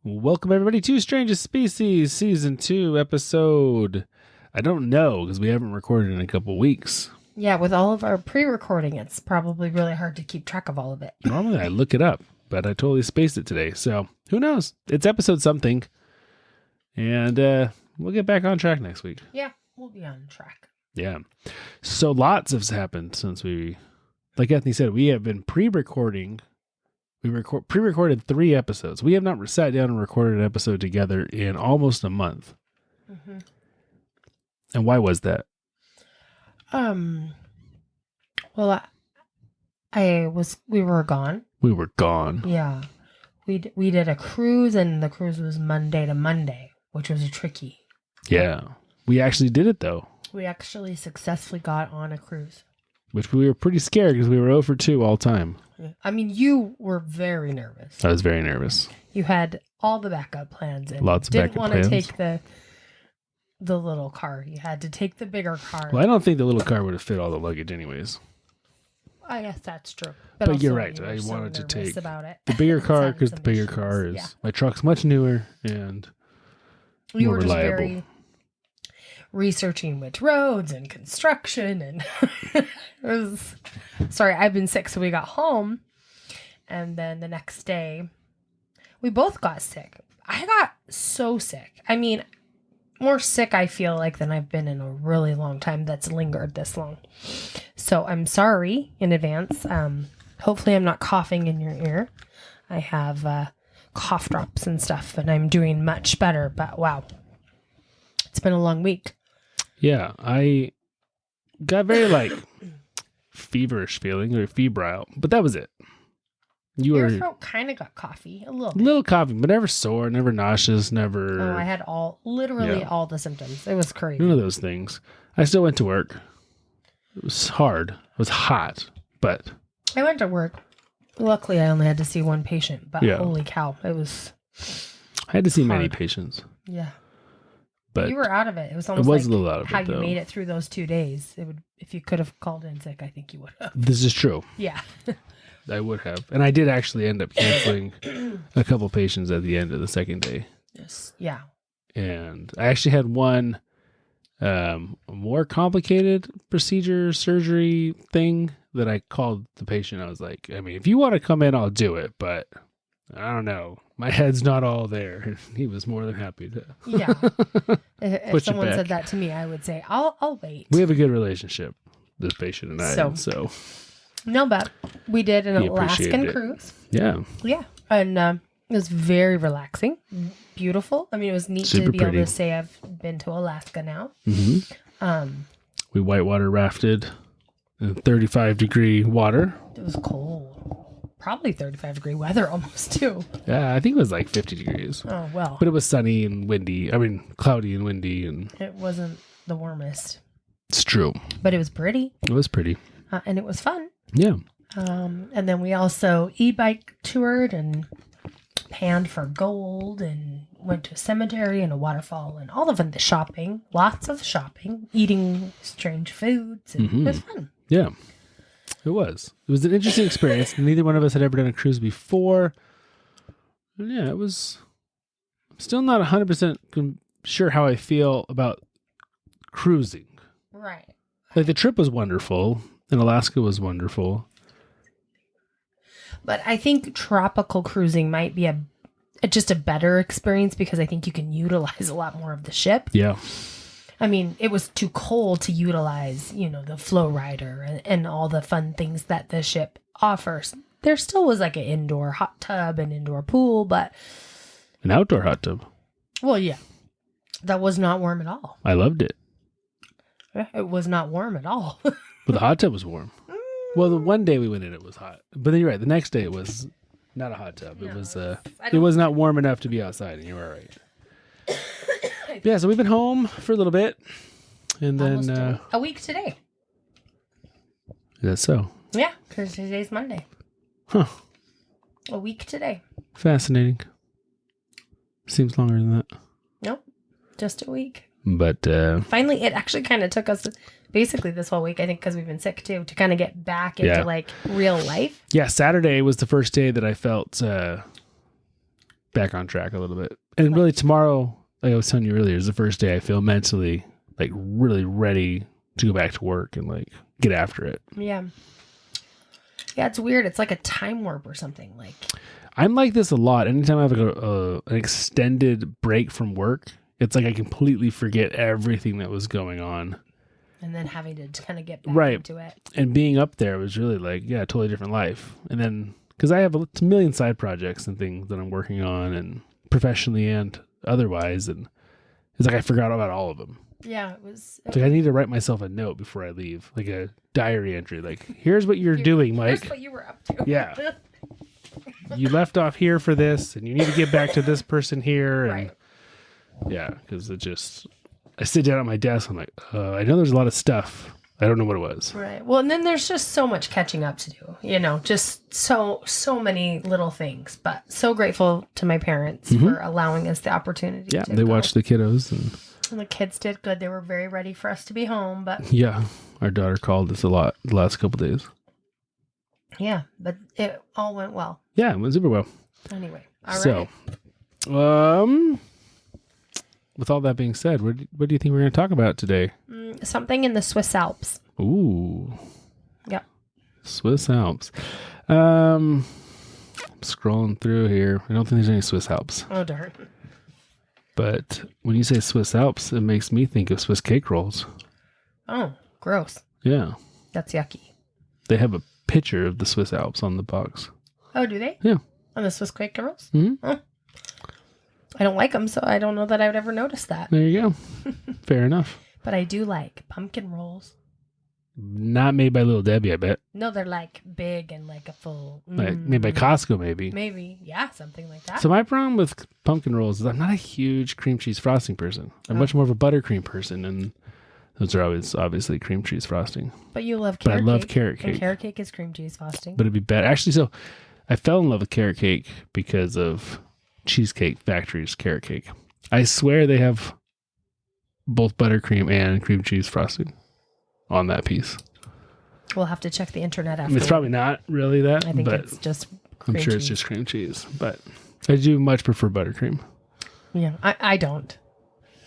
Welcome everybody to Strangest Species Season 2 episode. I don't know because we haven't recorded in a couple weeks. Yeah, with all of our pre-recording, it's probably really hard to keep track of all of it. Normally I look it up, but I totally spaced it today. So who knows? It's episode something. And we'll get back on track next week. Yeah, we'll be on track. Yeah. So lots has happened since like Anthony said, we have been pre-recording. We pre-recorded 3 episodes. We have not sat down and recorded an episode together in almost a month. Mm-hmm. And why was that? Well, we were gone. We were gone. Yeah. We did a cruise, and the cruise was Monday to Monday, which was tricky. Yeah. We actually did it, though. We actually successfully got on a cruise. Which we were pretty scared because we were 0 for 2 all time. I mean, you were very nervous. I was very nervous. You had all the backup plans. And lots of backup plans. Didn't want to take the little car. You had to take the bigger car. Well, I don't think the little car would have fit all the luggage anyways. I guess that's true. But you're right. I wanted to take the bigger car because the bigger car is... My truck's much newer and more reliable. Very researching which roads and construction and... Sorry, I've been sick, so we got home. And then the next day, we both got sick. I got so sick. I mean... more sick, I feel like, than I've been in a really long time that's lingered this long. So I'm sorry in advance. Hopefully I'm not coughing in your ear. I have cough drops and stuff, and I'm doing much better. But wow, it's been a long week. Yeah, I got very feverish feeling or febrile, but that was it. Your throat kind of got coffee, a little bit. Little coffee, but never sore, never nauseous, never... Oh, I had all the symptoms. It was crazy. None of those things. I still went to work. It was hard. It was hot, but... I went to work. Luckily, I only had to see one patient, but holy cow, it was I had to see many patients. Yeah. But you were out of it. It was almost a little out of how it, you made it through those 2 days. It would, if you could have called in sick, I think you would have. This is true. Yeah. I would have. And I did actually end up canceling a couple patients at the end of the second day. Yes. Yeah. And I actually had one more complicated surgery thing that I called the patient. I was like, I mean, if you want to come in, I'll do it. But I don't know. My head's not all there. He was more than happy to. Yeah. If someone said that to me, I would say, I'll wait. We have a good relationship, this patient and I. So. No, but we did an Alaskan cruise. Yeah. Yeah. And it was very relaxing. Beautiful. I mean, it was neat to be able to say I've been to Alaska now. Mm-hmm. We whitewater rafted in 35-degree water. It was cold. Probably 35-degree weather almost, too. Yeah, I think it was like 50 degrees. Oh, well. But it was sunny and windy. I mean, cloudy and windy. And it wasn't the warmest. It's true. But it was pretty. It was pretty. And it was fun. Yeah. And then we also e-bike toured and panned for gold and went to a cemetery and a waterfall and all of the shopping. Lots of shopping. Eating strange foods. And It was fun. Yeah. It was. It was an interesting experience. Neither one of us had ever done a cruise before. And yeah, it was... I'm still not 100% sure how I feel about cruising. Right. Like, the trip was wonderful, and Alaska was wonderful. But I think tropical cruising might be just a better experience because I think you can utilize a lot more of the ship. Yeah. I mean, it was too cold to utilize, the flow rider and all the fun things that the ship offers. There still was like an indoor hot tub and indoor pool, but... An outdoor hot tub. Well, yeah. That was not warm at all. I loved it. It was not warm at all. But the hot tub was warm. Well, the one day we went in, it was hot. But then you're right. The next day, it was not a hot tub. It was it was not warm enough to be outside, and you were right. Yeah, so we've been home for a little bit, and then a week today. Is that so? Yeah, because today's Monday. Huh. A week today. Fascinating. Seems longer than that. Nope. Just a week. But Finally, it actually kind of took us basically this whole week, I think, because we've been sick too, to kind of get back into like real life. Yeah, Saturday was the first day that I felt back on track a little bit. And really tomorrow, like I was telling you earlier, is the first day I feel mentally like really ready to go back to work and like get after it. Yeah. Yeah, it's weird. It's like a time warp or something. Like I'm like this a lot. Anytime I have an extended break from work, it's like I completely forget everything that was going on. And then having to kind of get back into it. And being up there was really like, yeah, totally different life. And then, because I have a million side projects and things that I'm working on and professionally and otherwise. And it's like I forgot about all of them. Yeah, it was. It's like I need to write myself a note before I leave, like a diary entry. Like, here's what you're doing, Mike. Here's what you were up to. Yeah. You left off here for this, and you need to get back to this person here. And yeah, because it just... I sit down at my desk. I'm like, I know there's a lot of stuff. I don't know what it was. Right. Well, and then there's just so much catching up to do, just so many little things, but so grateful to my parents for allowing us the opportunity. Yeah. They watched the kiddos and the kids did good. They were very ready for us to be home, but yeah, our daughter called us a lot the last couple of days. Yeah. But it all went well. Yeah. It went super well. Anyway. All right. So, with all that being said, what do you think we're going to talk about today? Something in the Swiss Alps. Ooh. Yeah. Swiss Alps. Scrolling through here. I don't think there's any Swiss Alps. Oh, darn. But when you say Swiss Alps, it makes me think of Swiss cake rolls. Oh, gross. Yeah. That's yucky. They have a picture of the Swiss Alps on the box. Oh, do they? Yeah. On the Swiss cake rolls? Mm-hmm. Oh. I don't like them, so I don't know that I would ever notice that. There you go. Fair enough. But I do like pumpkin rolls. Not made by Little Debbie, I bet. No, they're like big and like a full... Like made by Costco, maybe. Maybe. Yeah, something like that. So my problem with pumpkin rolls is I'm not a huge cream cheese frosting person. I'm much more of a buttercream person, and those are always obviously cream cheese frosting. But you love carrot cake. But I love carrot cake. And carrot cake is cream cheese frosting. But it'd be better. Actually, so I fell in love with carrot cake because of Cheesecake Factory's carrot cake. I swear they have both buttercream and cream cheese frosting on that piece. We'll have to check the internet after. It's probably not really that. I think but it's just cream I'm sure cheese. it's just cream cheese. But I do much prefer buttercream. Yeah, I don't.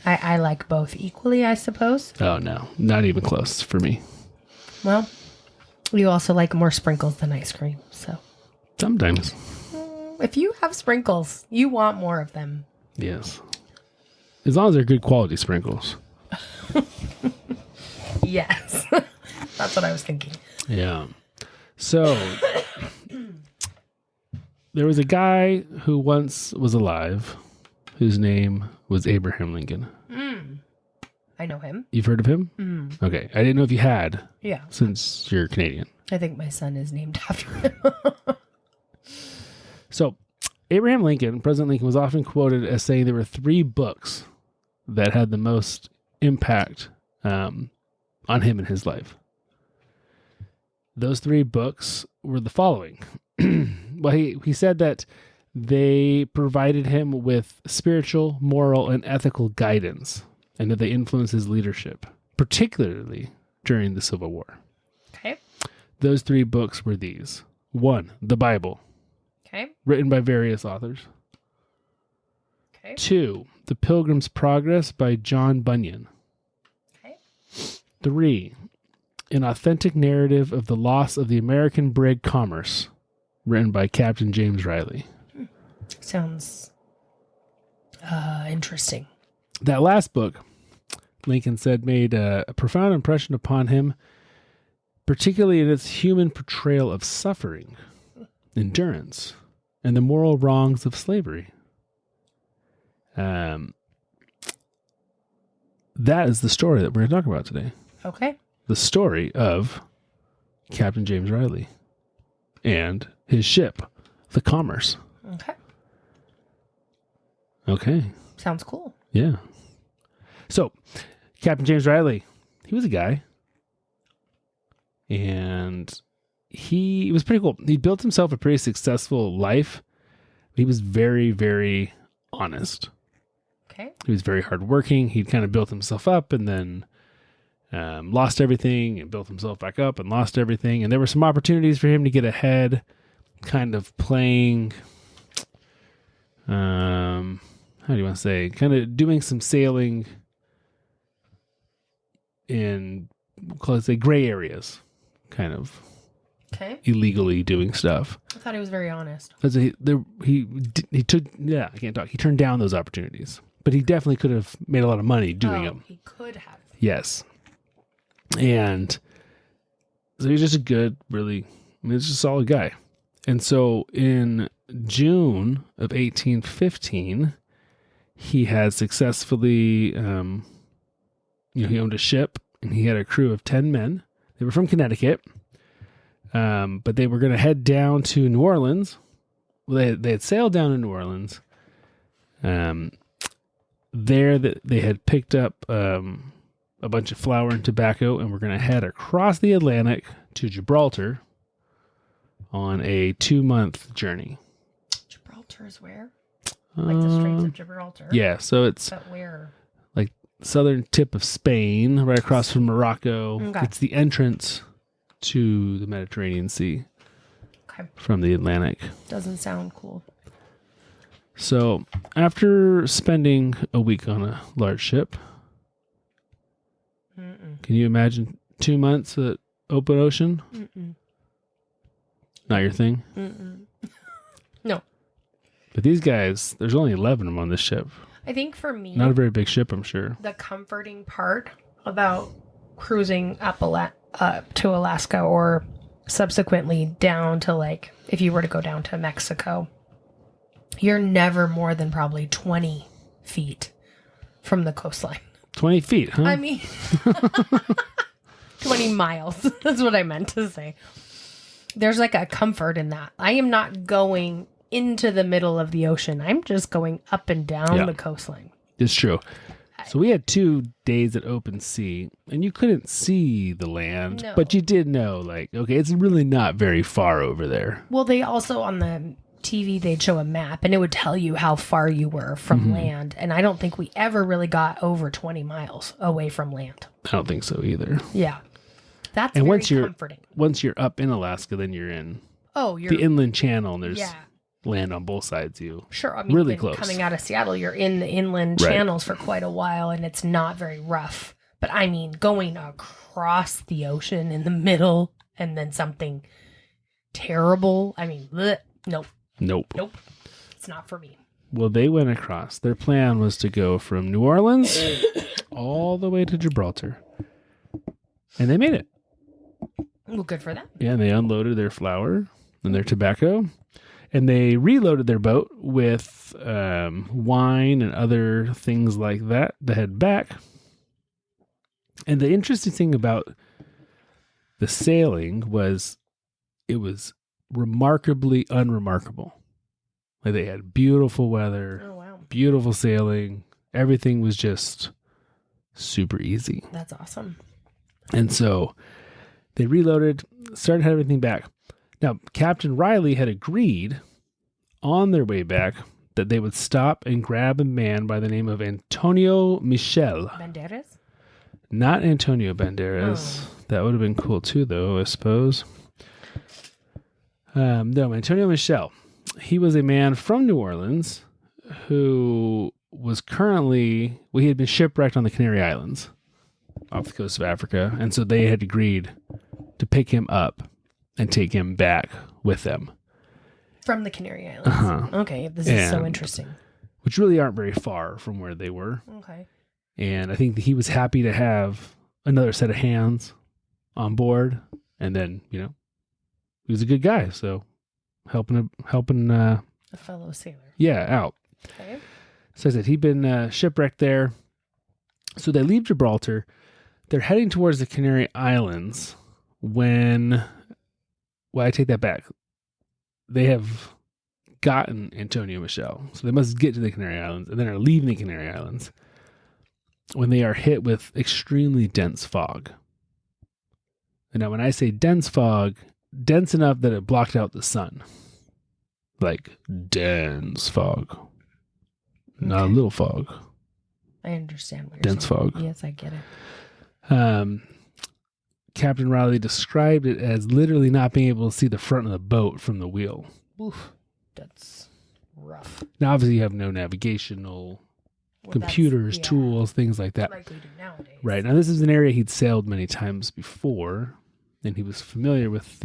I like both equally, I suppose. Oh, no. Not even close for me. Well, you also like more sprinkles than ice cream, so. Sometimes. If you have sprinkles, you want more of them. Yes. As long as they're good quality sprinkles. Yes. That's what I was thinking. Yeah. So, there was a guy who once was alive whose name was Abraham Lincoln. I know him. You've heard of him? Okay. I didn't know if you had. Yeah. Since you're Canadian. I think my son is named after him. So, Abraham Lincoln, President Lincoln, was often quoted as saying there were 3 books that had the most impact on him in his life. Those 3 books were the following. Well, he said that they provided him with spiritual, moral, and ethical guidance, and that they influenced his leadership, particularly during the Civil War. Okay. Those 3 books were these. 1, the Bible. Okay. Written by various authors. Okay. 2, The Pilgrim's Progress by John Bunyan. Okay. 3, An Authentic Narrative of the Loss of the American Brig Commerce, written by Captain James Riley. Sounds interesting. That last book, Lincoln said, made a profound impression upon him, particularly in its human portrayal of suffering, endurance, and the moral wrongs of slavery. That is the story that we're going to talk about today. Okay. The story of Captain James Riley and his ship, the Commerce. Okay. Okay. Sounds cool. Yeah. So, Captain James Riley, he was a guy, and he was pretty cool. He built himself a pretty successful life. He was very, very honest. Okay. He was very hardworking. He'd kind of built himself up and then lost everything and built himself back up and lost everything. And there were some opportunities for him to get ahead, kind of playing, how do you want to say, kind of doing some sailing in, let's say, gray areas, kind of Okay. illegally doing stuff. I thought he was very honest. Because he took, I can't talk. He turned down those opportunities, but he definitely could have made a lot of money doing them. He could have. Yes. And so he's just a good, really, he's just a solid guy. And so in June of 1815, he had successfully, he owned a ship and he had a crew of 10 men. They were from Connecticut, but they were going to head down to New Orleans. Well, they had sailed down to New Orleans. There they had picked up a bunch of flour and tobacco, and we're going to head across the Atlantic to Gibraltar on a 2-month journey. Gibraltar is where? Like the Straits of Gibraltar? Yeah, so it's But where? like southern tip of Spain, right across from Morocco. Okay. It's the entrance to the Mediterranean Sea from the Atlantic. Doesn't sound cool. So after spending a week on a large ship, can you imagine 2 months at open ocean? Not your thing? No. But these guys, there's only 11 of them on this ship. I think for me, Not a very big ship, I'm sure. the comforting part about cruising up to Alaska or subsequently down to, like, if you were to go down to Mexico, you're never more than probably 20 feet from the coastline. 20 feet, huh? I mean, 20 miles. That's what I meant to say. There's like a comfort in that. I am not going into the middle of the ocean. I'm just going up and down the coastline. It's true. So we had 2 days at open sea, and you couldn't see the land, but you did know, like, okay, it's really not very far over there. Well, they also, on the TV, they'd show a map, and it would tell you how far you were from land. And I don't think we ever really got over 20 miles away from land. I don't think so either. Yeah. That's And very once you're comforting. Once you're up in Alaska, then you're in You're the inland channel, and there's yeah. land on both sides of you. Sure. I mean, really even close. coming out of Seattle, you're in the inland channels for quite a while, and it's not very rough. But I mean, going across the ocean in the middle and then something terrible. I mean, bleh, nope. Nope. It's not for me. Well, they went across. Their plan was to go from New Orleans all the way to Gibraltar. And they made it. Well, good for them. Yeah, and they unloaded their flour and their tobacco. And they reloaded their boat with wine and other things like that to head back. And the interesting thing about the sailing was it was remarkably unremarkable. Like, they had beautiful weather, beautiful sailing. Everything was just super easy. That's awesome. And so they reloaded, started heading everything back. Now, Captain Riley had agreed on their way back that they would stop and grab a man by the name of Antonio Michel. Banderas? Not Antonio Banderas. That would have been cool too, though, I suppose. No, Antonio Michel. He was a man from New Orleans who was he had been shipwrecked on the Canary Islands off the coast of Africa. And so they had agreed to pick him up and take him back with them. From the Canary Islands. Okay, this is so interesting. Which really aren't very far from where they were. Okay. And I think that he was happy to have another set of hands on board. And then, he was a good guy. So helping a fellow sailor. Yeah, out. Okay. So I said he'd been shipwrecked there. So they leave Gibraltar. They're heading towards the Canary Islands I take that back. They have gotten Antonio Michel. So they must get to the Canary Islands and then are leaving the Canary Islands when they are hit with extremely dense fog. And now when I say dense fog, dense enough that it blocked out the sun. Like dense fog. Not a little fog. I understand what you're dense saying. fog. Yes, I get it. Captain Riley described it as literally not being able to see the front of the boat from the wheel. Oof, that's rough. Now, obviously, you have no navigational Well, computers, that's- tools, things like that. like we do nowadays. Right. Now, this is an area he'd sailed many times before, and he was familiar with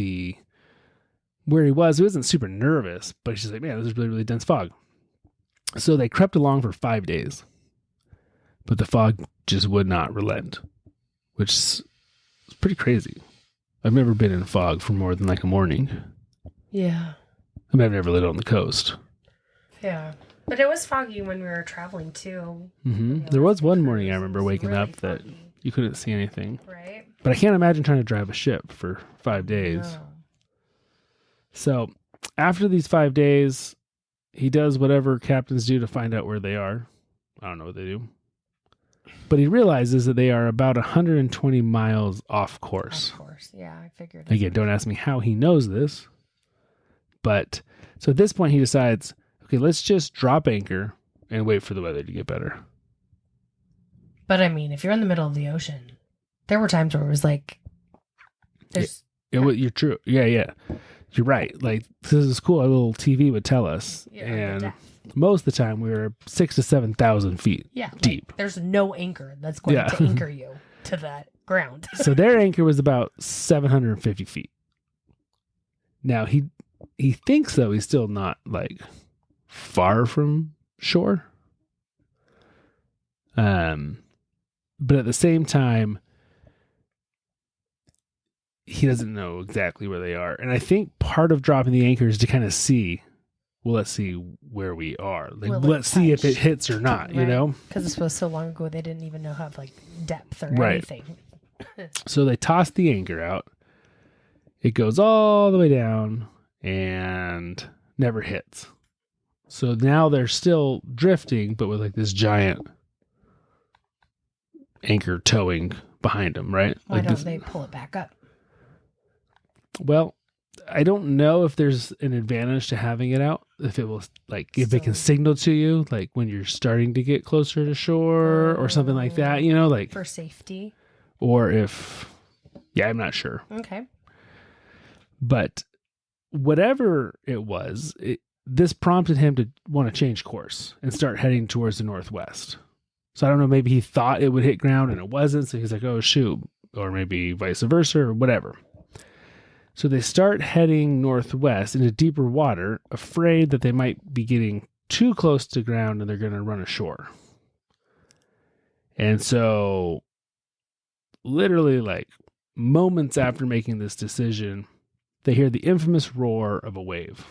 where he was. He wasn't super nervous, but he's just like, man, this is really, really dense fog. So they crept along for 5 days, but the fog just would not relent, which is pretty crazy. I've never been in fog for more than like a morning. Yeah. I mean, I've never lived on the coast. Yeah. But it was foggy when we were traveling too. Mm-hmm. Yeah, There was one cruise, morning I it remember was waking really up that foggy. you couldn't see anything. Right? But I can't imagine trying to drive a ship for 5 days. No. So after these 5 days, he does whatever captains do to find out where they are. I don't know what they do. But he realizes that they are about 120 miles off course. Of course. Yeah, I figured. Again, don't ask me how he knows this. But so at this point, he decides, okay, let's just drop anchor and wait for the weather to get better. But I mean, if you're in the middle of the ocean, there were times where it was like, there's. You're true. Yeah. You're right. Like, this is cool. A little TV would tell us. Yeah, and the most of the time, we were 6,000 to 7,000 feet deep. Like, there's no anchor that's going to anchor you to that ground. So their anchor was about 750 feet. Now, he thinks, though, he's still not, like, far from shore. But at the same time, he doesn't know exactly where they are. And I think part of dropping the anchor is to kind of see, well, let's see where we are. Like, let's see if it hits or not, you know? Because this was so long ago, they didn't even know how, like, depth or Right. anything. So they toss the anchor out. It goes all the way down and never hits. So now they're still drifting, but with like this giant anchor towing behind them, right? Why like don't they pull it back up? Well, I don't know if there's an advantage to having it out. If it will, like, if it can signal to you, like when you're starting to get closer to shore or something like that, you know, like for safety. Or if, I'm not sure. Okay. But whatever it was, this prompted him to want to change course and start heading towards the northwest. So I don't know, maybe he thought it would hit ground and it wasn't. So he's like, oh, shoot. Or maybe vice versa or whatever. So they start heading northwest into deeper water, afraid that they might be getting too close to ground and they're going to run ashore. And so literally like moments after making this decision, they hear the infamous roar of a wave.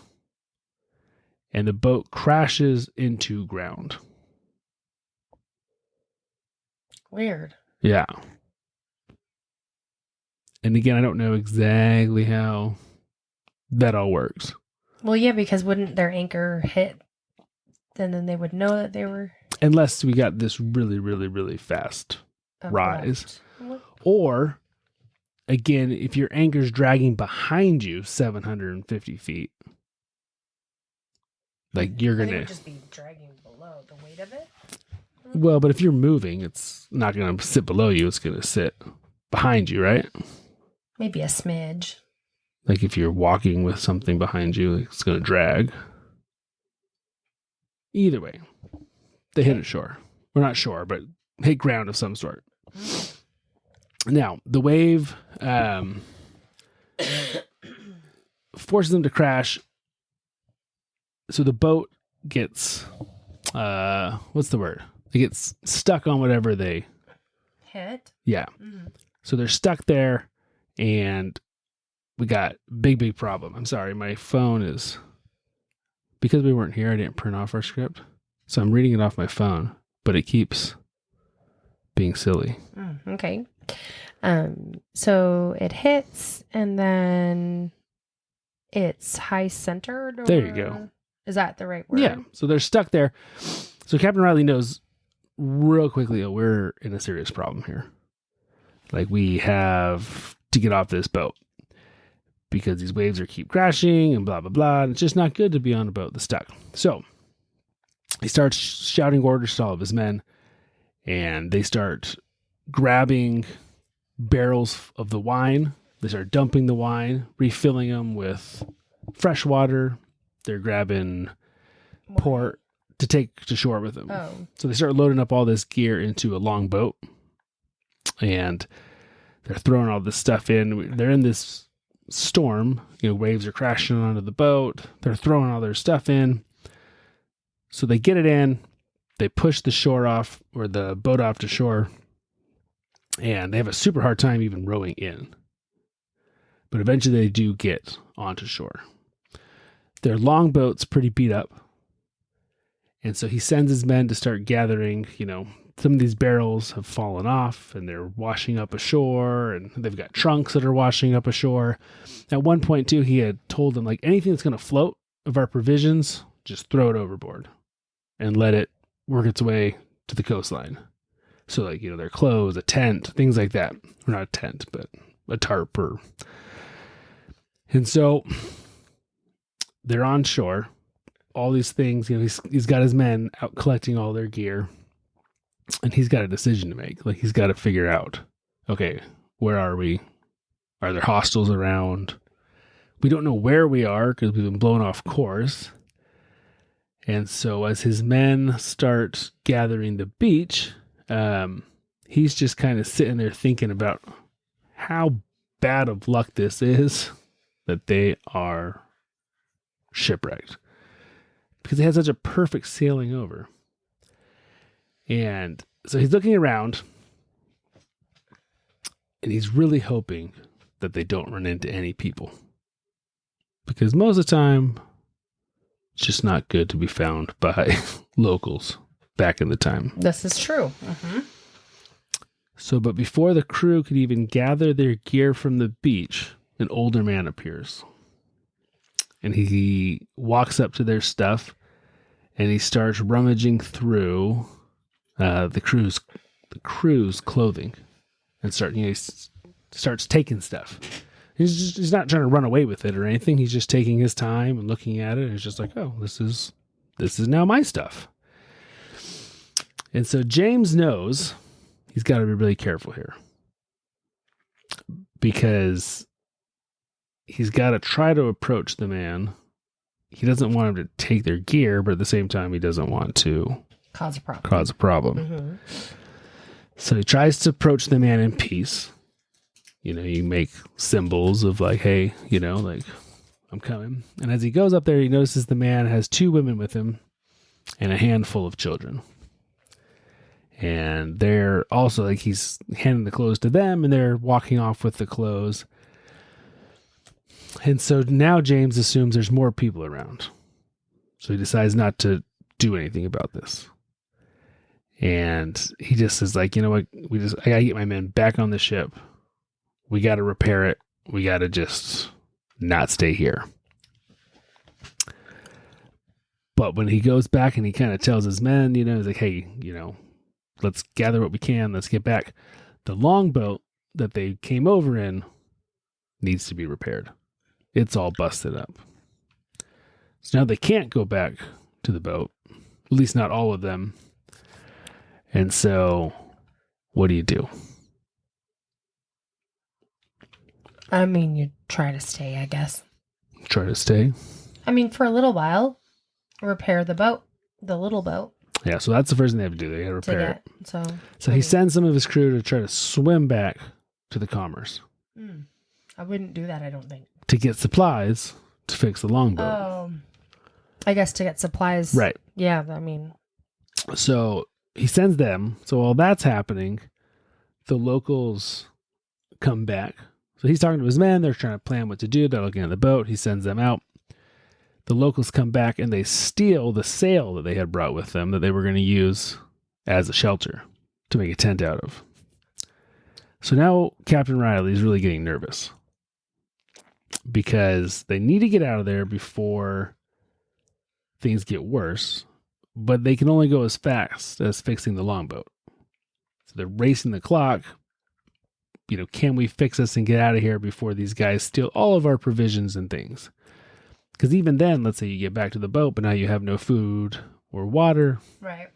And the boat crashes into ground. Weird. Yeah. And again, I don't know exactly how that all works. Well, yeah, because wouldn't their anchor hit? And then they would know that they were... Unless we got this really, really, really fast rise. What? Or, again, if your anchor's dragging behind you 750 feet, like you're going It to... would just be dragging below the weight of it? Well, but if you're moving, it's not going to sit below you. It's going to sit behind you, right? Maybe a smidge. Like if you're walking with something behind you, it's going to drag. Either way, they hit it shore. We're not shore, but hit ground of some sort. Now, the wave forces them to crash. So the boat gets, what's the word? It gets stuck on whatever they hit. Yeah. Mm-hmm. So they're stuck there, and we got big problem. I'm sorry, my phone is, because we weren't here, I didn't print off our script. So I'm reading it off my phone, but it keeps being silly. Okay. So it hits, and then it's high centered. There you go. Is that the right word? Yeah. So they're stuck there. So Captain Riley knows real quickly, oh, we're in a serious problem here. Like, we have to get off this boat because these waves are keep crashing and blah, blah, blah. And it's just not good to be on a boat that's stuck. So he starts shouting orders to all of his men. and they start grabbing barrels of the wine. They start dumping the wine, refilling them with fresh water. They're grabbing port to take to shore with them. Oh. So they start loading up all this gear into a long boat, and they're throwing all this stuff in. They're in this storm. Waves are crashing onto the boat. They're throwing all their stuff in. So they get it in. They push the shore off, or the boat off to shore, and they have a super hard time even rowing in. But eventually they do get onto shore. Their longboat's pretty beat up. And so he sends his men to start gathering, some of these barrels have fallen off and they're washing up ashore, and they've got trunks that are washing up ashore. At one point too, he had told them, like, anything that's going to float of our provisions, just throw it overboard and let it work its way to the coastline. So like, their clothes, a tent, things like that. Or not a tent, but a tarp. And so they're on shore. All these things, he's got his men out collecting all their gear, and he's got a decision to make. Like, he's got to figure out, okay, where are we? Are there hostiles around? We don't know where we are because we've been blown off course. And so as his men start gathering the beach, he's just kind of sitting there thinking about how bad of luck this is that they are shipwrecked, because they had such a perfect sailing over. And so he's looking around, and he's really hoping that they don't run into any people, because most of the time it's just not good to be found by locals back in the time. This is true. Mm-hmm. So, but before the crew could even gather their gear from the beach, an older man appears. And he walks up to their stuff, and he starts rummaging through the crew's clothing, and starts taking stuff. He's not trying to run away with it or anything. He's just taking his time and looking at it. And he's just like, oh, this is now my stuff. And so James knows he's got to be really careful here, because he's got to try to approach the man. He doesn't want him to take their gear, but at the same time, he doesn't want to cause a problem. Mm-hmm. So he tries to approach the man in peace. You make symbols of like, hey, like, I'm coming. And as he goes up there, he notices the man has 2 women with him and a handful of children. And they're also like, he's handing the clothes to them, and they're walking off with the clothes. And so now James assumes there's more people around. So he decides not to do anything about this. And he just is like, you know what? I gotta get my men back on the ship. We got to repair it. We got to just not stay here. But when he goes back and he kind of tells his men, he's like, hey, let's gather what we can. Let's get back. The longboat that they came over in needs to be repaired. It's all busted up. So now they can't go back to the boat, at least not all of them. And so what do you do? I mean, you try to stay, I guess. Try to stay? I mean, for a little while, repair the boat, the little boat. Yeah, so that's the first thing they have to do. They got to repair it. So he sends some of his crew to try to swim back to the Commerce. I wouldn't do that, I don't think. To get supplies to fix the longboat. I guess to get supplies. Right. Yeah, I mean. So he sends them. So while that's happening, the locals come back. So he's talking to his men. They're trying to plan what to do. They're looking at the boat. He sends them out. The locals come back and they steal the sail that they had brought with them that they were going to use as a shelter to make a tent out of. So now Captain Riley is really getting nervous because they need to get out of there before things get worse, but they can only go as fast as fixing the longboat. So they're racing the clock. Can we fix this and get out of here before these guys steal all of our provisions and things? Because even then, let's say you get back to the boat, but now you have no food or water. Right.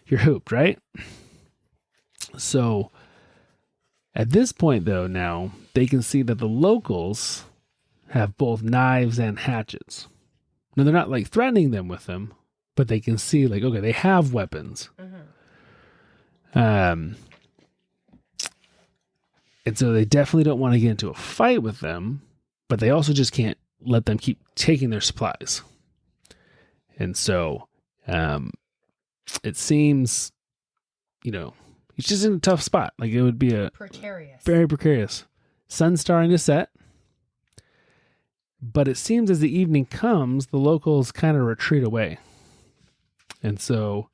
You're hooped, right? So at this point, though, now they can see that the locals have both knives and hatchets. Now, they're not like threatening them with them, but they can see like, okay, they have weapons. And so they definitely don't want to get into a fight with them, but they also just can't let them keep taking their supplies. And so it seems, it's just in a tough spot. Like it would be very precarious. Sun's starting to set. But it seems as the evening comes, the locals kind of retreat away. And so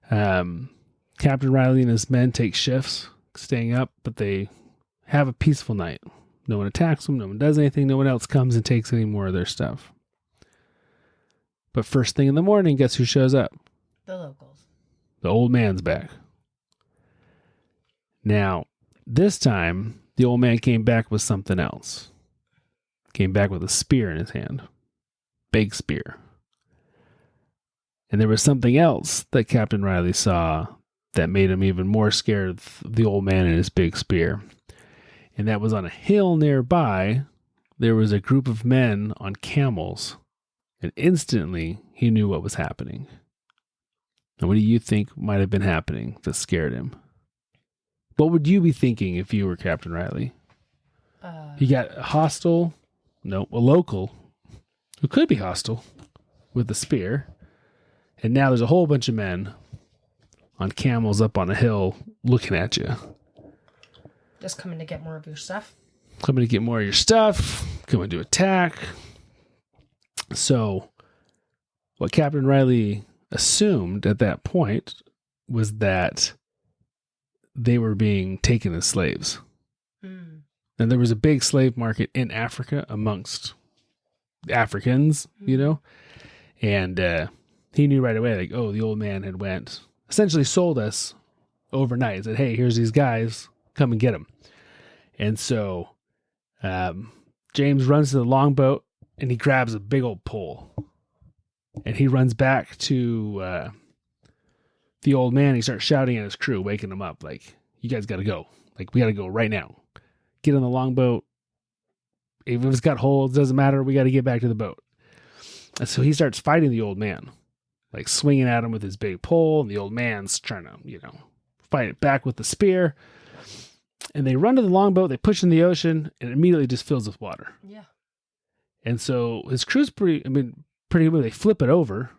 Captain Riley and his men take shifts, staying up, but they have a peaceful night. No one attacks them. No one does anything. No one else comes and takes any more of their stuff. But first thing in the morning, guess who shows up? The locals. The old man's back. Now, this time, the old man came back with something else. Came back with a spear in his hand. Big spear. And there was something else that Captain Riley saw that made him even more scared of the old man and his big spear. And that was on a hill nearby, there was a group of men on camels. And instantly, he knew what was happening. And what do you think might have been happening that scared him? What would you be thinking if you were Captain Riley? He got a local, who could be hostile, with a spear. And now there's a whole bunch of men on camels up on a hill looking at you. Just coming to get more of your stuff? Coming to get more of your stuff. Coming to attack. So, what Captain Riley assumed at that point was that they were being taken as slaves. And there was a big slave market in Africa amongst Africans, and he knew right away, like, oh, the old man had essentially sold us overnight. Said, hey, here's these guys, come and get them. And so James runs to the longboat and he grabs a big old pole and he runs back to the old man. He starts shouting at his crew, waking them up, like, you guys got to go. Like, we got to go right now. Get on the longboat. If it's got holes, doesn't matter. We got to get back to the boat. And so he starts fighting the old man, like swinging at him with his big pole. And the old man's trying to, fight it back with the spear. And they run to the longboat. They push in the ocean and it immediately just fills with water. Yeah. And so his crew's pretty good. They flip it over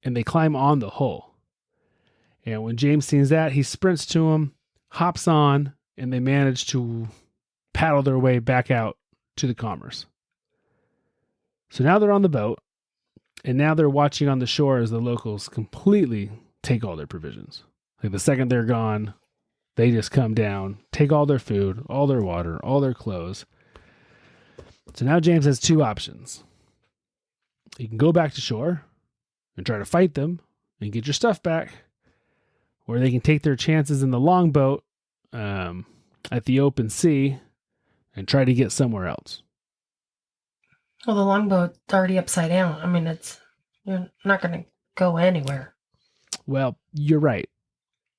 and they climb on the hull. And when James sees that, he sprints to him, hops on, and they manage to paddle their way back out to the commerce. So now they're on the boat, and now they're watching on the shore as the locals completely take all their provisions. Like the second they're gone, they just come down, take all their food, all their water, all their clothes. So now James has two options. You can go back to shore and try to fight them and get your stuff back, or they can take their chances in the longboat at the open sea and try to get somewhere else. Well, the longboat's already upside down. I mean, you're not going to go anywhere. Well, you're right.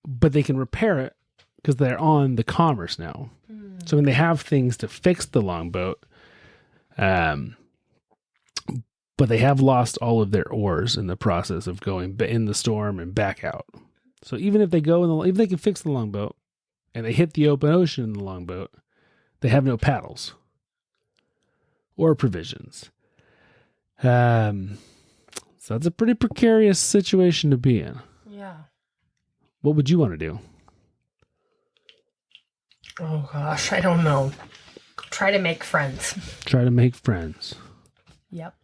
But they can repair it because they're on the commerce now. So when they have things to fix the longboat, but they have lost all of their oars in the process of going in the storm and back out. So even if they if they can fix the longboat and they hit the open ocean in the longboat, they have no paddles or provisions. So that's a pretty precarious situation to be in. Yeah. What would you want to do? Oh gosh, I don't know. Try to make friends. Try to make friends. Yep.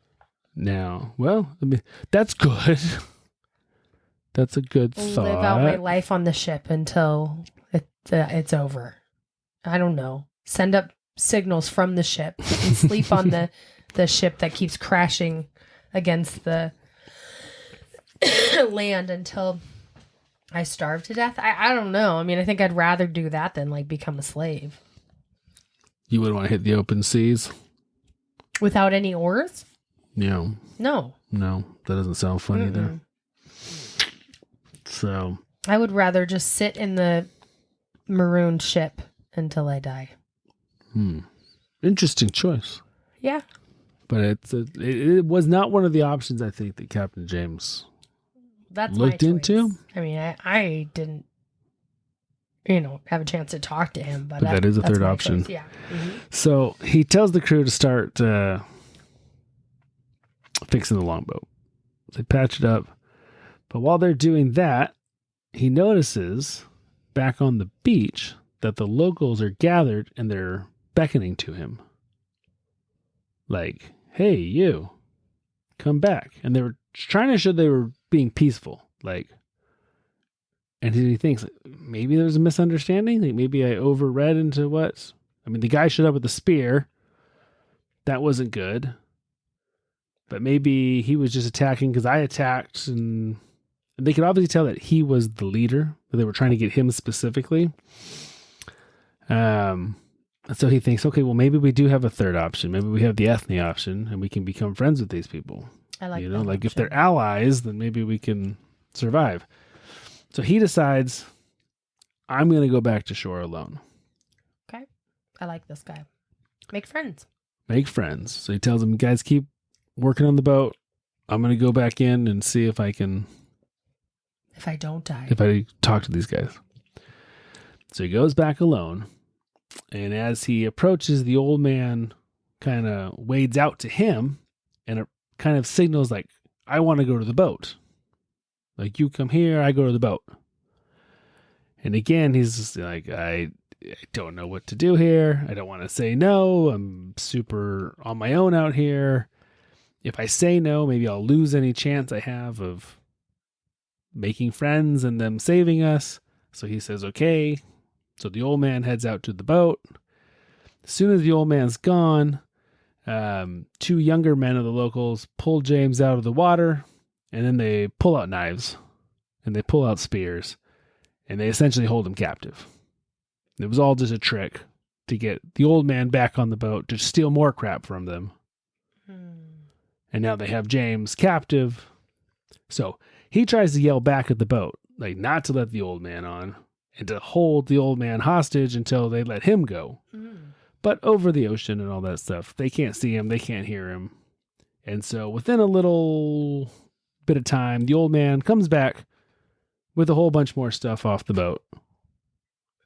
Now, well, that's good. That's a good thought. Live out my life on the ship until it's over. I don't know. Send up signals from the ship and sleep on the ship that keeps crashing against the land until I starve to death. I don't know. I mean, I think I'd rather do that than like become a slave. You wouldn't want to hit the open seas? Without any oars? Yeah. No. No, that doesn't sound fun either. So, I would rather just sit in the marooned ship until I die. Interesting choice. Yeah. But it was not one of the options I think that Captain James That's looked my choice. into. I mean, I didn't, have a chance to talk to him, but that is a that's third my option. choice. Yeah. Mm-hmm. So he tells the crew to start fixing the longboat. They patch it up. But while they're doing that, he notices back on the beach that the locals are gathered and they're beckoning to him. Like, hey, you, come back. And they were trying to show they were being peaceful. Like, and he thinks maybe there's a misunderstanding. Like maybe I overread into what. I mean, the guy showed up with a spear. That wasn't good. But maybe he was just attacking because I attacked, and they could obviously tell that he was the leader. That they were trying to get him specifically. And so he thinks, okay, well, maybe we do have a third option. Maybe we have the ethne option, and we can become friends with these people. I like that like option. if they're allies, then maybe we can survive. So he decides, I'm going to go back to shore alone. Okay. I like this guy. Make friends. Make friends. So he tells them, guys, keep working on the boat. I'm going to go back in and see if I can. If I don't die. If I talk to these guys. So he goes back alone. And as he approaches, the old man kind of wades out to him and it kind of signals like, I want to go to the boat. Like, you come here, I go to the boat. And again, he's just like, I don't know what to do here. I don't want to say no. I'm super on my own out here. If I say no, maybe I'll lose any chance I have of making friends and them saving us. So he says, okay. So the old man heads out to the boat. As soon as the old man's gone, two younger men of the locals pull James out of the water, and then they pull out knives and they pull out spears and they essentially hold him captive. It was all just a trick to get the old man back on the boat to steal more crap from them. And now they have James captive. So he tries to yell back at the boat, like not to let the old man on and to hold the old man hostage until they let him go. But over the ocean and all that stuff, they can't see him, they can't hear him. And so within a little bit of time, the old man comes back with a whole bunch more stuff off the boat.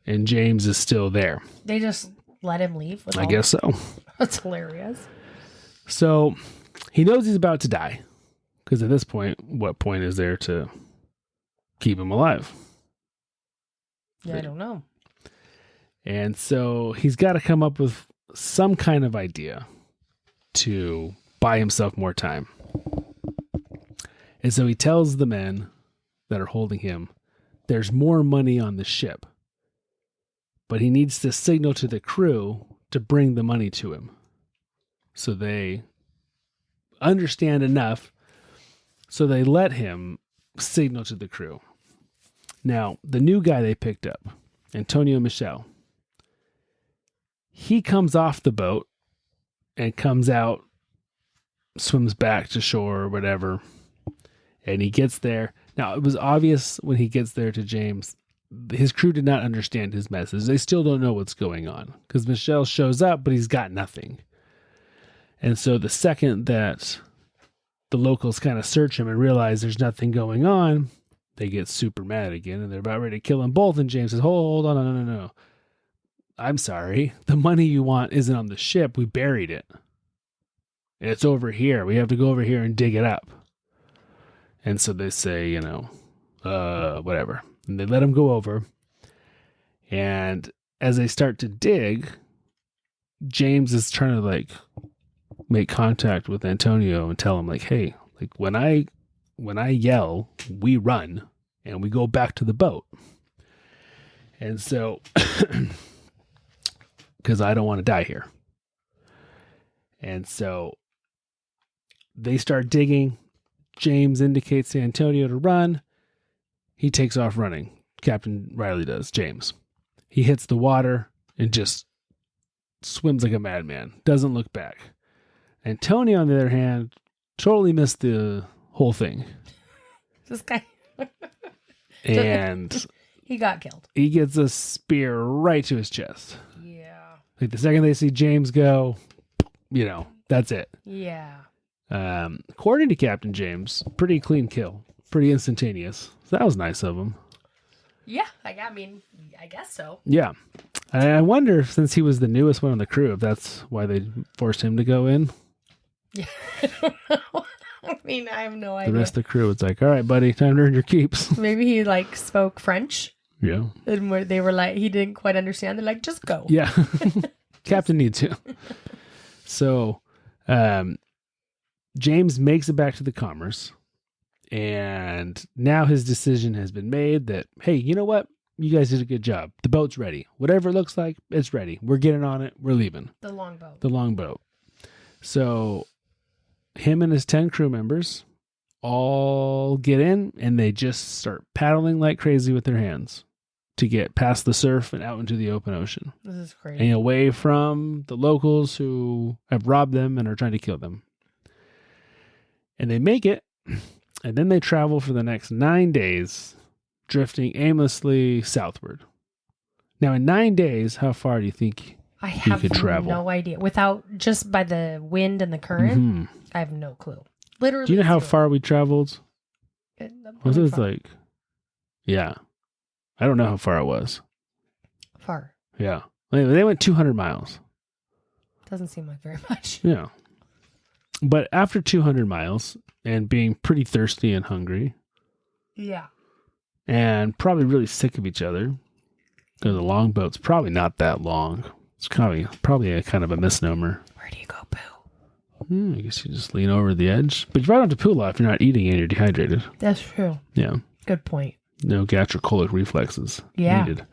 And James is still there. They just let him leave? I guess so. That's hilarious. So he knows he's about to die. Because at this point, what point is there to keep him alive? Yeah, I don't know. And so he's got to come up with some kind of idea to buy himself more time. And so he tells the men that are holding him, there's more money on the ship. But he needs to signal to the crew to bring the money to him. So they understand enough. So they let him signal to the crew. Now, the new guy they picked up, Antonio Michel, he comes off the boat and comes out, swims back to shore or whatever, and he gets there. Now, it was obvious when he gets there to James, his crew did not understand his message. They still don't know what's going on because Michel shows up, but he's got nothing. And so the second that the locals kind of search him and realize there's nothing going on, they get super mad again and they're about ready to kill them both. And James says, hold on, no. I'm sorry. The money you want isn't on the ship. We buried it. And it's over here. We have to go over here and dig it up. And so they say, whatever. And they let him go over. And as they start to dig, James is trying to make contact with Antonio and tell him hey, when I yell, we run and we go back to the boat. And so, because I don't want to die here. And so they start digging. James indicates to Antonio to run. He takes off running. Captain Riley does, James. He hits the water and just swims like a madman. Doesn't look back. Antonio, on the other hand, totally missed the whole thing. This guy. And He got killed. he gets a spear right to his chest. Yeah. Like the second they see James go, that's it. Yeah. According to Captain James, pretty clean kill, pretty instantaneous. So that was nice of him. Yeah. I mean, I guess so. Yeah. I wonder, since he was the newest one on the crew, if that's why they forced him to go in. Yeah. I don't know. I mean, I have no idea. The rest of the crew, it's like, all right, buddy, time to earn your keeps. Maybe he spoke French. Yeah. And where they were like, he didn't quite understand. They're like, just go. Yeah. Captain needs to. So, James makes it back to the Commerce, and now his decision has been made that, hey, you know what? You guys did a good job. The boat's ready. Whatever it looks like, it's ready. We're getting on it. We're leaving. The longboat. The longboat. So him and his 10 crew members all get in, and they just start paddling like crazy with their hands to get past the surf and out into the open ocean. This is crazy. And away from the locals who have robbed them and are trying to kill them. And they make it, and then they travel for the next 9 days, drifting aimlessly southward. Now, in 9 days, how far do you think I he have could travel? no idea. Without, just by the wind and the current, I have no clue. Literally. Do you know how far we traveled? Was it like, yeah. I don't know how far it was. Far. Yeah. Anyway, they went 200 miles. Doesn't seem like very much. Yeah. But after 200 miles and being pretty thirsty and hungry. Yeah. And probably really sick of each other, because the longboat's probably not that long. It's probably a kind of a misnomer. Where do you go poo? I guess you just lean over the edge. But you probably don't have to poo a lot if you're not eating and you're dehydrated. That's true. Yeah. Good point. No gastrocolic reflexes needed.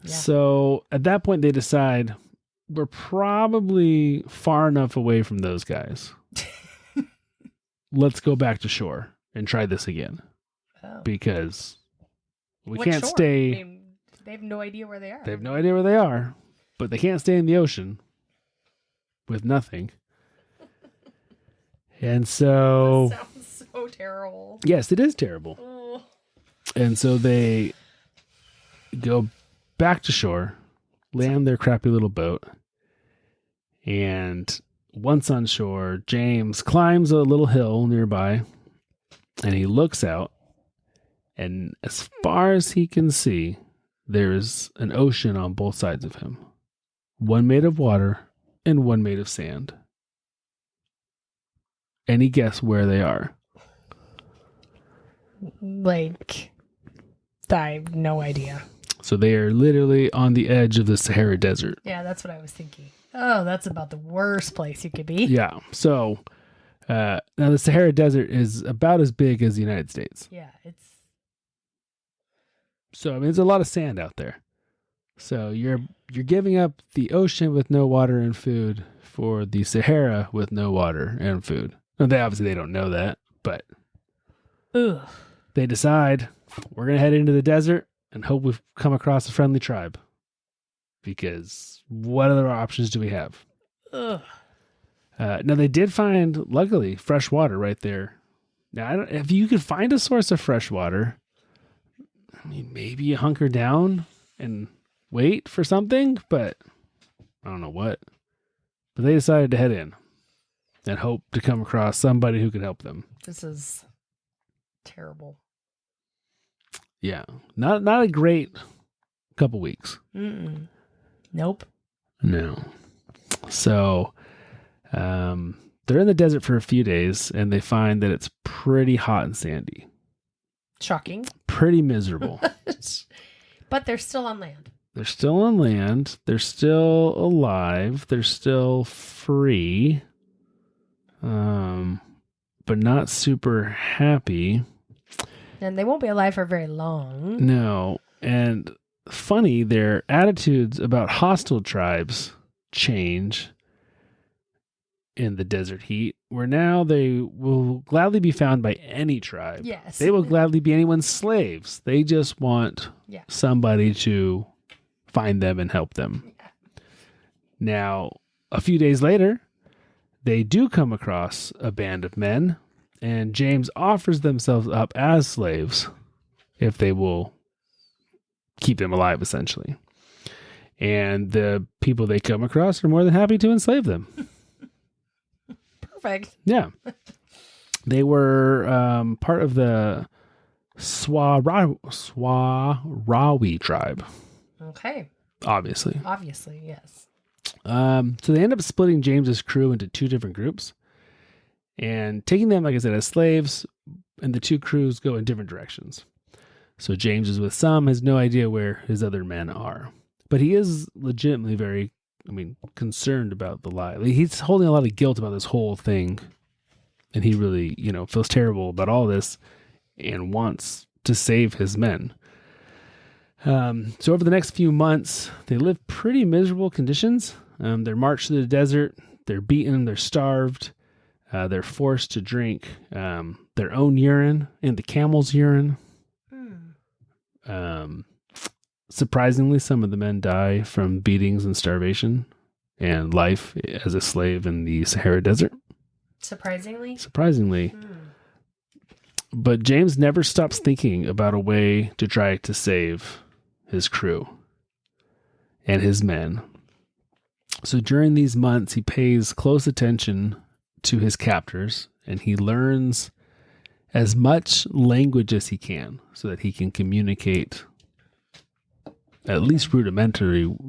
Yeah. So at that point, they decide we're probably far enough away from those guys. Let's go back to shore and try this again. Oh. Because we What can't shore? stay. I mean, they have no idea where they are. They have no idea where they are, but they can't stay in the ocean with nothing. And so... That sounds so terrible. Yes, it is terrible. Oh. And so they go back to shore, land their crappy little boat, and once on shore, James climbs a little hill nearby, and he looks out, and as far as he can see, there's an ocean on both sides of him. One made of water and one made of sand. Any guess where they are? Like, I have no idea. So they are literally on the edge of the Sahara Desert. Yeah, that's what I was thinking. Oh, that's about the worst place you could be. Yeah. So now the Sahara Desert is about as big as the United States. Yeah, it's... So I mean, there's a lot of sand out there. So you're giving up the ocean with no water and food for the Sahara with no water and food. And they don't know that, but Ugh. they decide we're going to head into the desert and hope we've come across a friendly tribe. Because what other options do we have? Ugh. Now, they did find, luckily, fresh water right there. Now, if you could find a source of fresh water, I mean, maybe you hunker down and wait for something, but I don't know what. But they decided to head in and hope to come across somebody who could help them. This is terrible. Yeah. Not a great couple weeks. Mm-mm. Nope. No. So, they're in the desert for a few days, and they find that it's pretty hot and sandy. Shocking. Pretty miserable. But they're still on land. They're still on land. They're still alive. They're still free. But not super happy. And they won't be alive for very long. No. And funny, their attitudes about hostile tribes change in the desert heat, where now they will gladly be found by any tribe. Yes. They will gladly be anyone's slaves. They just want somebody to find them and help them. Yeah. Now, a few days later, they do come across a band of men, and James offers themselves up as slaves if they will keep them alive, essentially. And the people they come across are more than happy to enslave them. Perfect. Yeah. They were part of the Swarawi tribe. Okay. Obviously, yes. So they end up splitting James's crew into two different groups and taking them, like I said, as slaves, and the two crews go in different directions. So James is with some, has no idea where his other men are. But he is legitimately very, concerned about the lie. He's holding a lot of guilt about this whole thing. And he really, feels terrible about all this and wants to save his men. So over the next few months, they live pretty miserable conditions. They're marched through the desert. They're beaten. They're starved. They're forced to drink their own urine and the camel's urine. Surprisingly, some of the men die from beatings and starvation and life as a slave in the Sahara Desert. Surprisingly. But James never stops thinking about a way to try to save his crew and his men. So during these months, he pays close attention to his captors, and he learns as much language as he can so that he can communicate at least rudimentarily.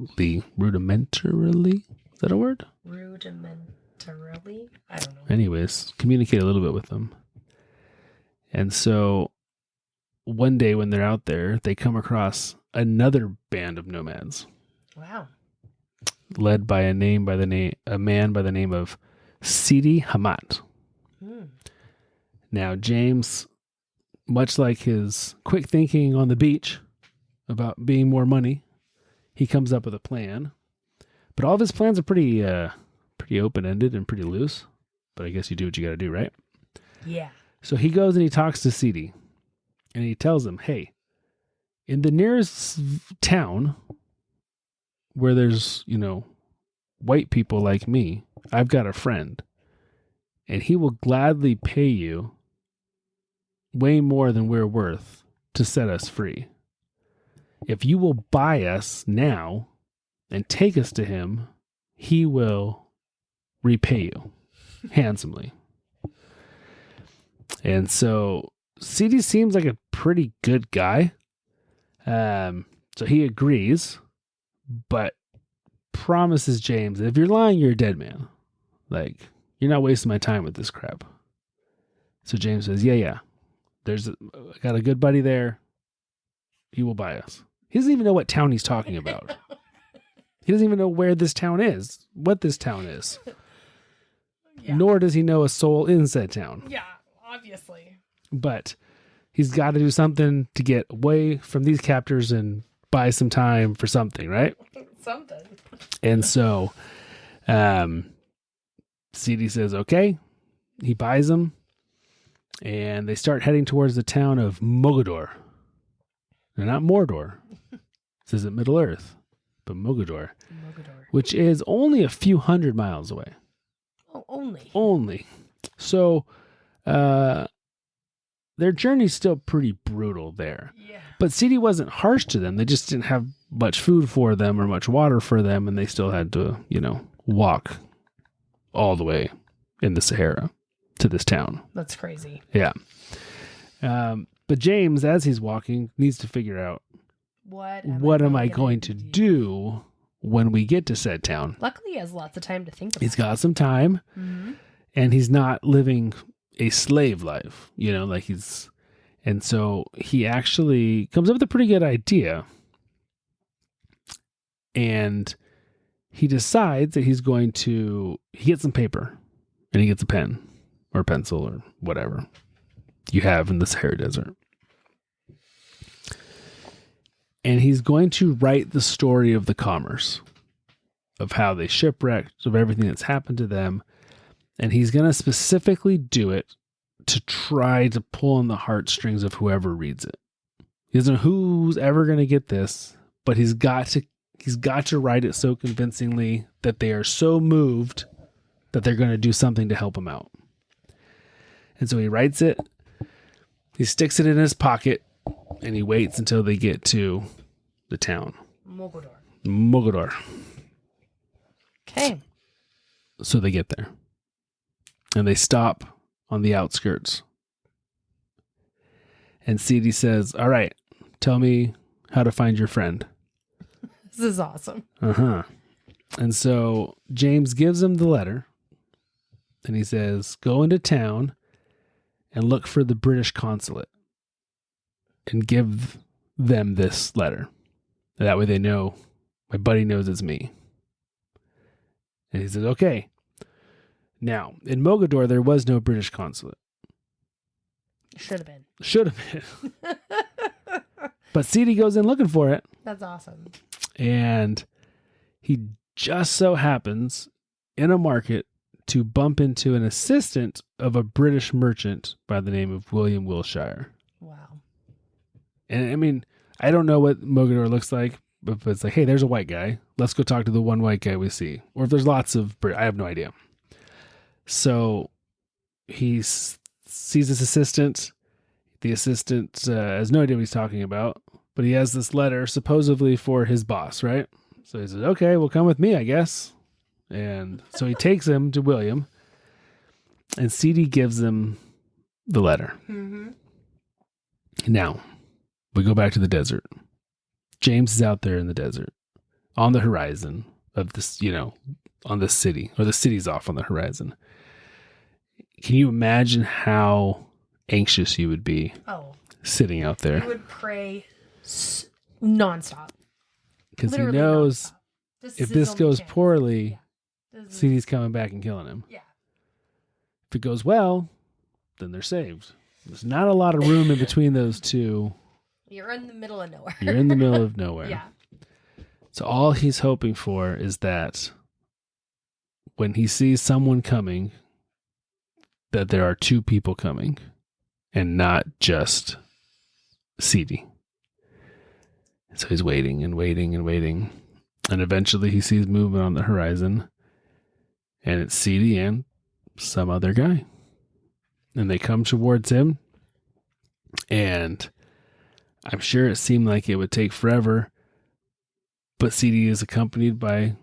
Is that a word? Rudimentarily? I don't know. Anyways, communicate a little bit with them. And so one day when they're out there, they come across another band of nomads. Wow. Led by a man by the name of Sidi Hamat. Now, James, much like his quick thinking on the beach about being more money, he comes up with a plan. But all of his plans are pretty open-ended and pretty loose. But I guess you do what you got to do, right? Yeah. So he goes and he talks to Sidi. And he tells him, hey, in the nearest town where there's, white people like me, I've got a friend. And he will gladly pay you way more than we're worth to set us free. If you will buy us now and take us to him, he will repay you handsomely. And so Sidi seems like a pretty good guy. So he agrees, but promises James that if you're lying, you're a dead man. Like, you're not wasting my time with this crap. So James says, yeah. I got a good buddy there. He will buy us. He doesn't even know what town he's talking about. He doesn't even know where this town is, what this town is. Yeah. Nor does he know a soul in said town. Yeah, obviously. But he's got to do something to get away from these captors and buy some time for something, right? Something. And so Sidi says, okay. He buys them. And they start heading towards the town of Mogador. They're not Mordor. This isn't Middle Earth, but Mogador. Which is only a few hundred miles away. Oh, only. Only. So their journey's still pretty brutal there. Yeah. But Sidi wasn't harsh to them. They just didn't have much food for them or much water for them, and they still had to, walk all the way in the Sahara to this town. That's crazy. Yeah. But James, as he's walking, needs to figure out what am I going to do when we get to said town. Luckily, he has lots of time to think about it. He's got some time, and he's not living a slave life, and so he actually comes up with a pretty good idea, and he decides that he gets some paper, and he gets a pen or pencil or whatever you have in the Sahara Desert. And he's going to write the story of the commerce, of how they shipwrecked, of everything that's happened to them. And he's going to specifically do it to try to pull on the heartstrings of whoever reads it. He doesn't know who's ever going to get this, but he's got to write it so convincingly that they are so moved that they're going to do something to help him out. And so he writes it. He sticks it in his pocket, and he waits until they get to the town. Mogador. Okay. So they get there. And they stop on the outskirts. And Sidi says, all right, tell me how to find your friend. This is awesome. Uh-huh. And so James gives him the letter. And he says, go into town and look for the British consulate. And give them this letter. That way they know, my buddy knows it's me. And he says, okay. Now, in Mogador, there was no British consulate. Should have been. Should have been. But Sidi goes in looking for it. That's awesome. And he just so happens in a market to bump into an assistant of a British merchant by the name of William Wilshire. Wow. And I mean, I don't know what Mogador looks like, but it's like, hey, there's a white guy. Let's go talk to the one white guy we see. Or if there's lots of I have no idea. So he sees his assistant. The assistant has no idea what he's talking about, but he has this letter supposedly for his boss, right? So he says, okay, well, come with me, I guess. And so he takes him to William, and Sidi gives him the letter. Mm-hmm. Now, we go back to the desert. James is out there in the desert on the horizon of this, on this city, or the city's off on the horizon. Can you imagine how anxious you would be sitting out there? You would pray nonstop. Because he Literally knows nonstop. if this goes poorly, Yeah. Sidi's coming back and killing him. Yeah. If it goes well, then they're saved. There's not a lot of room in between those two. You're in the middle of nowhere. You're in the middle of nowhere. Yeah. So all he's hoping for is that when he sees someone coming, that there are two people coming and not just Sidi. So he's waiting and waiting and waiting. And eventually he sees movement on the horizon. And it's Sidi and some other guy. And they come towards him. And I'm sure it seemed like it would take forever. But Sidi is accompanied by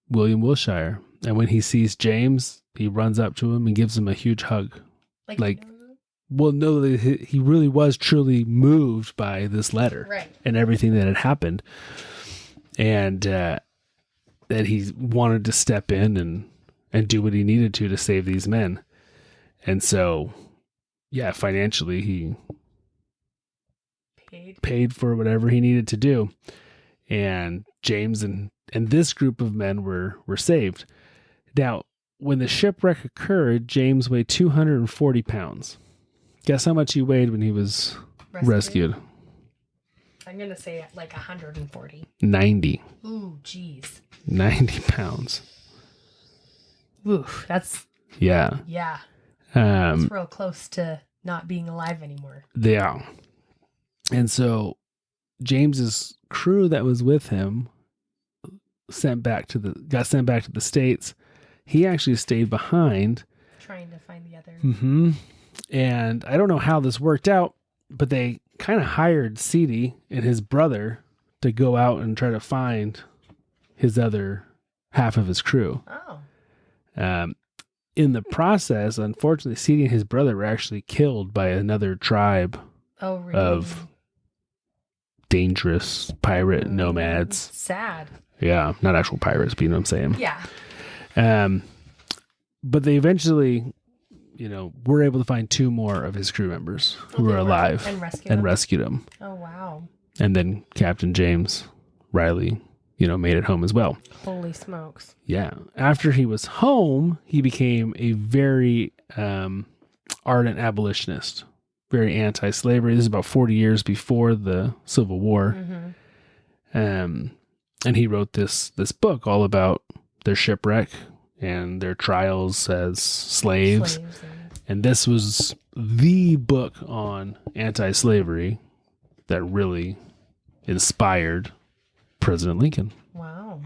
William Wilshire. And when he sees James, he runs up to him and gives him a huge hug. Well, no, he really was truly moved by this letter, right, and everything that had happened. And that he wanted to step in and do what he needed to save these men. And so, yeah, financially, he paid for whatever he needed to do. And James and this group of men were saved. Now, when the shipwreck occurred, James weighed 240 pounds. Guess how much he weighed when he was rescued? I'm going to say like 140. 90. Ooh, jeez. 90 pounds. Ooh, that's... Yeah. Yeah. That's real close to not being alive anymore. Yeah. And so James's crew that was with him got sent back to the States. He actually stayed behind. Trying to find the other. Mm-hmm. And I don't know how this worked out, but they kind of hired Sidi and his brother to go out and try to find his other half of his crew. Oh. In the process, unfortunately, Sidi and his brother were actually killed by another tribe of dangerous pirate nomads. Sad. Yeah, not actual pirates, but you know what I'm saying? Yeah. But they eventually, were able to find two more of his crew members who were alive and rescued him. Oh, wow. And then Captain James Riley, made it home as well. Holy smokes. Yeah. After he was home, he became a very ardent abolitionist, very anti-slavery. This is about 40 years before the Civil War. Mm-hmm. And he wrote this book all about their shipwreck and their trials as slaves. And this was the book on anti-slavery that really inspired President Lincoln. Wow.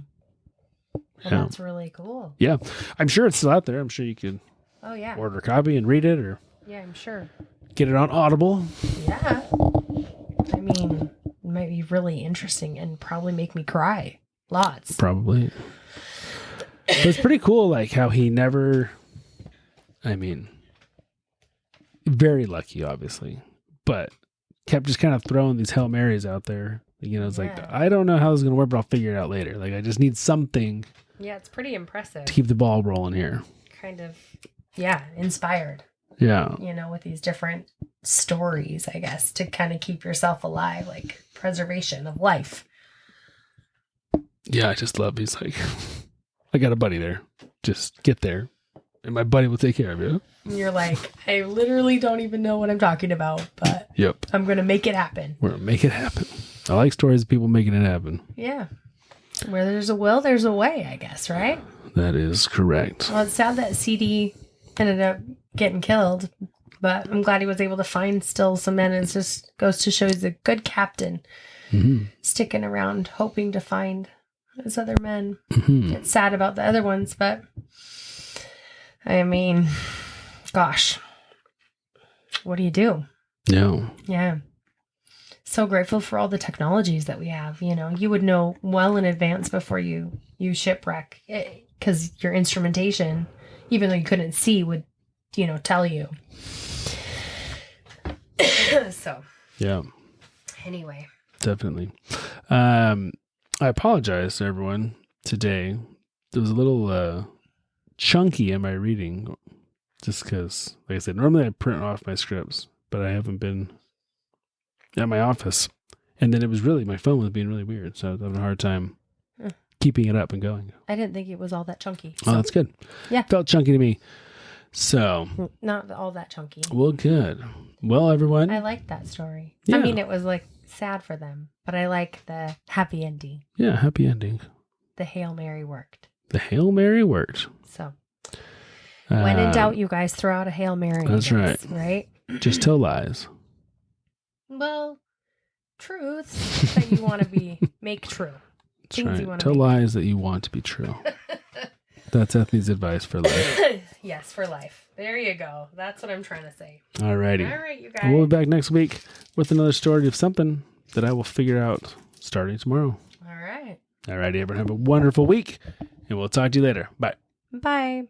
Well, that's really cool. Yeah. I'm sure it's still out there. I'm sure you could order a copy and read it, or I'm sure. get it on Audible. Yeah. I mean, it might be really interesting and probably make me cry. Lots. Probably. But it's pretty cool, like how he never, I mean, very lucky, obviously, but kept just kind of throwing these Hail Marys out there. You know, it's like, I don't know how this is going to work, but I'll figure it out later. Like, I just need something. Yeah, it's pretty impressive. To keep the ball rolling here. Kind of, yeah, inspired. Yeah. You know, with these different stories, I guess, to kind of keep yourself alive, like preservation of life. Yeah, I just love, he's like, I got a buddy there. Just get there, and my buddy will take care of you. And you're like, I literally don't even know what I'm talking about, but yep, I'm going to make it happen. We're going to make it happen. I like stories of people making it happen. Yeah. Where there's a will, there's a way, I guess, right? That is correct. Well, it's sad that CD ended up getting killed, but I'm glad he was able to find still some men. It just goes to show he's a good captain, sticking around, hoping to find his other men. It's sad about the other ones, but I mean, gosh, what do you do? Yeah. Yeah. So grateful for all the technologies that we have. You know, you would know well in advance before you shipwreck, because your instrumentation, even though you couldn't see, would, you know, tell you. So. Yeah. Anyway. Definitely. I apologize to everyone today. It was a little chunky in my reading, just because, like I said, normally I print off my scripts, but I haven't been at my office. And then it was really, my phone was being really weird, so I was having a hard time keeping it up and going. I didn't think it was all that chunky. So. Oh, that's good. Yeah. Felt chunky to me. So. Not all that chunky. Well, good. Well, everyone. I liked that story. Yeah. I mean, it was like sad for them, but I like the happy ending. Yeah, happy ending. The Hail Mary worked. The Hail Mary worked. So. When in doubt, you guys throw out a Hail Mary. That's right. Right? Just tell lies. Well, truths that you want to make true. That's right. Tell lies that you want to be true. That's Ethne's advice for life. Yes, for life. There you go. That's what I'm trying to say. All righty. All right, you guys. We'll be back next week with another story of something that I will figure out starting tomorrow. All right. All righty, everyone. Have a wonderful week, and we'll talk to you later. Bye. Bye.